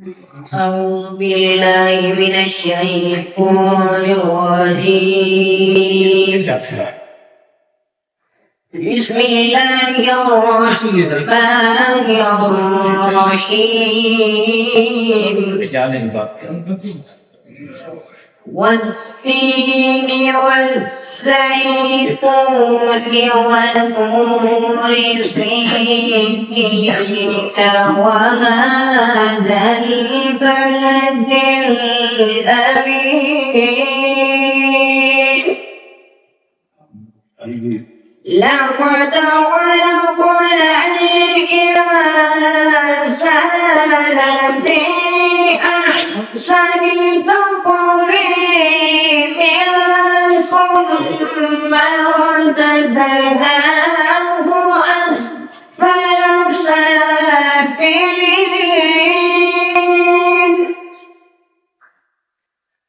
أعوذ بالله من الشيطان الرجيم. بسم الله الرحمن الرحيم. والتين والزيتون وطور سينين وهذا البلد الأمين. لقد خلقنا الإنسان في أحسن تقويم ثم رددناه أسفل سافلين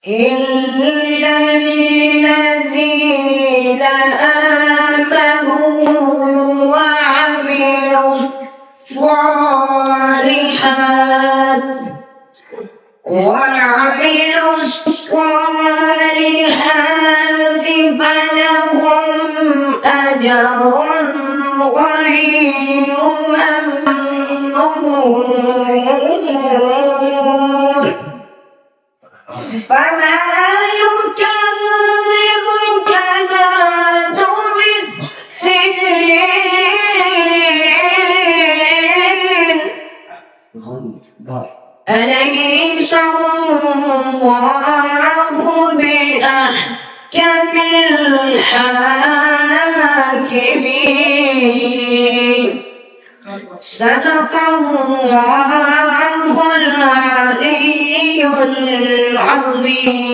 إلا الذين آمنوا وعملوا الصالحات فلهم أجر غير ممنون. فما يكذبك بعد بالدين. أليس الله بأحكم الحاكمين. صدق الله العلي العظيم.